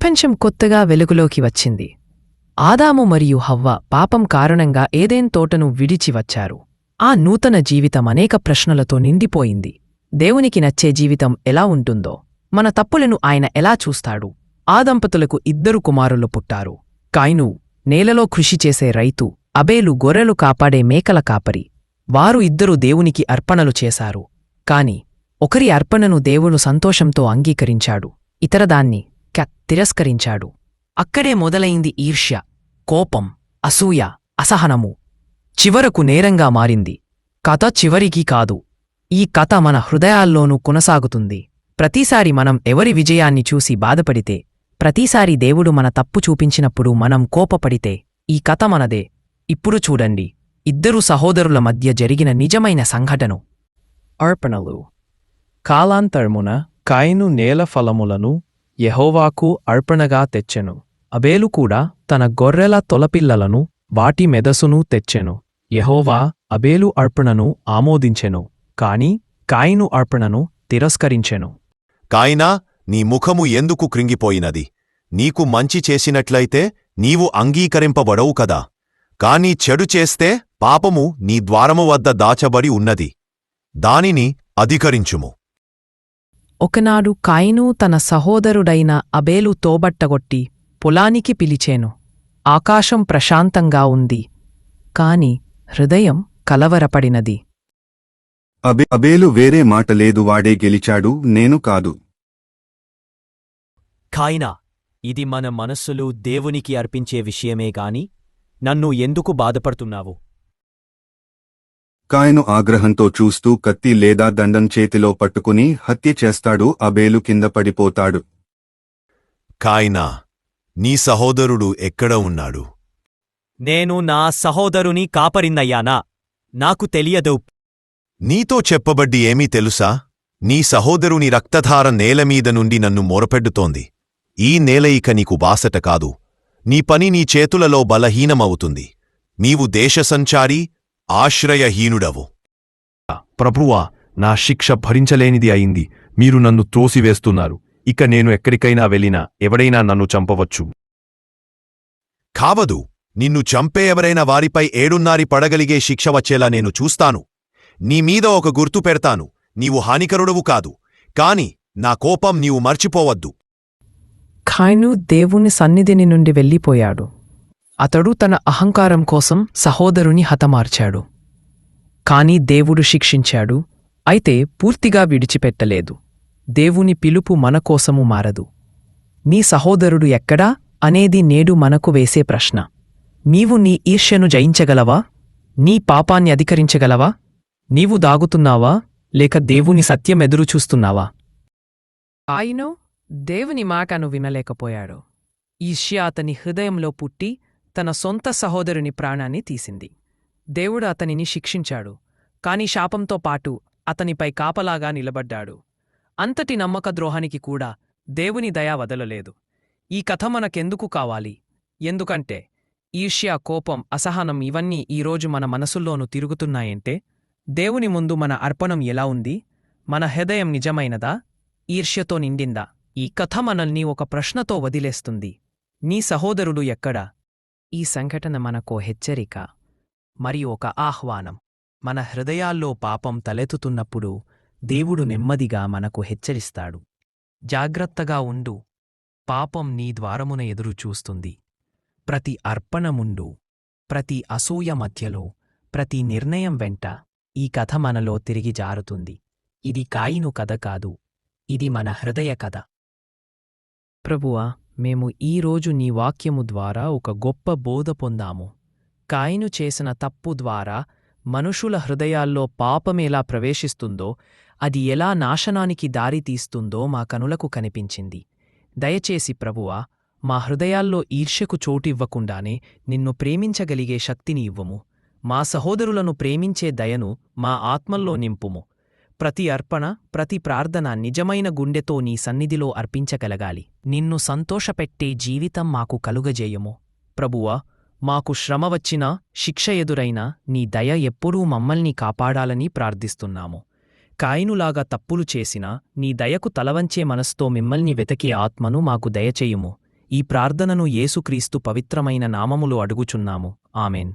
ప్రపంచం కొత్తగా వెలుగులోకి వచ్చింది. ఆదాము మరియు హవ్వ పాపం కారణంగా ఏదెన్ తోటను విడిచి వచ్చారు. ఆ నూతన జీవితం అనేక ప్రశ్నలతో నిండిపోయింది. దేవునికి నచ్చే జీవితం ఎలా ఉంటుందో, మన తప్పులను ఆయన ఎలా చూస్తాడు? ఆ దంపతులకు 2 కుమారులు పుట్టారు. కాయిను నేలలో కృషి చేసే రైతు, అబేలు గొర్రెలు కాపాడే మేకల కాపరి. వారు 2 దేవునికి అర్పణలు చేశారు. కాని ఒకరి అర్పణను దేవుడు సంతోషంతో అంగీకరించాడు, ఇతరదాన్ని తిరస్కరించాడు. అక్కడే మొదలైంది ఈర్ష్య, కోపం, అసూయ, అసహనము. చివరకు నేరంగా మారింది. కథ చివరికి కాదు, ఈ కథ మన హృదయాల్లోనూ కొనసాగుతుంది. ప్రతిసారి మనం ఎవరి విజయాన్ని చూసి బాధపడితే, ప్రతిసారి దేవుడు మన తప్పు చూపించినప్పుడు మనం కోపపడితే, ఈ కథ మనదే. ఇప్పుడు చూడండి, 2 సహోదరుల మధ్య జరిగిన నిజమైన సంఘటన. అర్పణలు. కాలాంతరమున కాయిను నేల ఫలములను యెహోవాకు అర్పణగా తెచ్చెను. అబేలు కూడా తన గొర్రెల తొలపిల్లలను వాటి మెదసును తెచ్చెను. యెహోవా అబేలు అర్పణను ఆమోదించెను, కాని కాయిను అర్పణను తిరస్కరించెను. కాయినా, నీ ముఖము ఎందుకు కృంగిపోయినది? నీకు మంచి చేసినట్లయితే నీవు అంగీకరింపబడవు కదా. కాని చెడు చేస్తే పాపము నీ ద్వారము వద్ద దాచబడి ఉన్నది, దానిని అధికరించుము. ఒకనాడు కాయిను తన సహోదరుడైన అబేలు తోబట్టగొట్టి పొలానికి పిలిచేను. ఆకాశం ప్రశాంతంగా ఉంది, కాని హృదయం కలవరపడినది. అబేలు వేరే మాట లేదు, వాడే గెలిచాడు, నేను కాదు. కాయినా, ఇది మన మనస్సులు దేవునికి అర్పించే విషయమే గాని నన్ను ఎందుకు బాధపడుతున్నావు? కాయను ఆగ్రహంతో చూస్తూ కత్తి లేదా దండం చేతిలో పట్టుకుని హత్య చేస్తాడు. అబేలు కింద పడిపోతాడు. కాయినా, నీ సహోదరుడు ఎక్కడ ఉన్నాడు? నేను నా సహోదరుని కాపరిందయ్యానా? నాకు తెలియదు. నీతో చెప్పబడ్డి ఏమీ తెలుసా? నీ సహోదరుని రక్తధార నేలమీద నుండి నన్ను మొరపెడ్డుతోంది. ఈ నేల ఇక నీకు బాసట కాదు. నీ పని నీ చేతులలో బలహీనమవుతుంది. నీవు దేశసంచారి, ఆశ్రయహీనుడవు. ప్రభువా, నా శిక్ష భరించలేనిది అయింది. మీరు నన్ను త్రోసివేస్తున్నారు. ఇక నేను ఎక్కడికైనా వెళ్ళినా ఎవడైనా నన్ను చంపవచ్చు. కావదు, నిన్ను చంపే ఎవరైనా వారిపై 7 పడగలిగే శిక్ష వచ్చేలా నేను చూస్తాను. నీమీద ఒక గుర్తు పెడతాను. నీవు హానికరుడవు కాదు, కాని నా కోపం నీవు మర్చిపోవద్దు. కాయిను దేవుని సన్నిధిని నుండి వెళ్ళిపోయాడు. అతడు తన అహంకారం కోసం సహోదరుని హతమార్చాడు. కాని దేవుడు శిక్షించాడు, అయితే పూర్తిగా విడిచిపెట్టలేదు. దేవుని పిలుపు మనకోసము మారదు. నీ సహోదరుడు ఎక్కడా అనేది నేడు మనకు వేసే ప్రశ్న. నీవు నీ ఈర్ష్యను జయించగలవా? నీ పాపాన్ని అధికరించగలవా? నీవు దాగుతున్నావా, లేక దేవుని సత్యమెదురుచూస్తున్నావా? కాయిను దేవుని మాటను వినలేకపోయాడు. ఈర్ష్య అతని హృదయంలో పుట్టి తన సొంత సహోదరుని ప్రాణాన్ని తీసింది. దేవుడు అతనిని శిక్షించాడు, కాని శాపంతో పాటు అతనిపై కాపలాగా నిలబడ్డాడు. అంతటి నమ్మక ద్రోహానికి కూడా దేవుని దయ వదలలేదు. ఈ కథ మనకెందుకు కావాలి? ఎందుకంటే ఈర్ష్య, కోపం, అసహనం ఇవన్నీ ఈరోజు మన మనసుల్లోనూ తిరుగుతున్నాయంటే దేవుని ముందు మన అర్పణం ఎలా ఉంది? మన హృదయం నిజమైనదా, ఈర్ష్యతో నిండిందా? ఈ కథ మనల్ని ఒక ప్రశ్నతో వదిలేస్తుంది: నీ సహోదరుడు ఎక్కడా? ఈ సంఘటన మనకో హెచ్చరిక మరియు ఒక ఆహ్వానం. మన హృదయాల్లో పాపం తలెత్తుతున్నప్పుడు దేవుడు నెమ్మదిగా మనకు హెచ్చరిస్తాడు. జాగ్రత్తగా ఉండు, పాపం నీ ద్వారమున ఎదురుచూస్తుంది. ప్రతి అర్పణ ముందు, ప్రతి అసూయ మధ్యలో, ప్రతి నిర్ణయం వెంట ఈ కథ మనలో తిరిగి జారుతుంది. ఇది కాయిను కథ కాదు, ఇది మన హృదయ కథ. ప్రభువా, మేము ఈరోజు నీ వాక్యము ద్వారా ఒక గొప్ప బోధ పొందాము. కాయిను చేసిన తప్పు ద్వారా మనుషుల హృదయాల్లో పాపమేలా ప్రవేశిస్తుందో, అది ఎలా నాశనానికి దారితీస్తుందో మా కనులకు కనిపించింది. దయచేసి ప్రభువా, మా హృదయాల్లో ఈర్ష్యకు చోటివ్వకుండానే నిన్ను ప్రేమించగలిగే శక్తిని ఇవ్వము. మా సహోదరులను ప్రేమించే దయను మా ఆత్మల్లో నింపుము. ప్రతి అర్పణ, ప్రతి ప్రార్థన నిజమైన గుండెతో నీ సన్నిధిలో అర్పించగలగాలి. నిన్ను సంతోషపెట్టే జీవితం మాకు కలుగజేయము. ప్రభువా, మాకు శ్రమ వచ్చినా, శిక్ష ఎదురైనా నీ దయ ఎప్పుడూ మమ్మల్ని కాపాడాలని ప్రార్థిస్తున్నాము. కాయినులాగా తప్పులు చేసినా నీ దయకు తలవంచే మనస్తో మిమ్మల్ని వెతకే ఆత్మను మాకు దయచేయుము. ఈ ప్రార్థనను యేసుక్రీస్తు పవిత్రమైన నామములో అడుగుచున్నాము. ఆమెన్.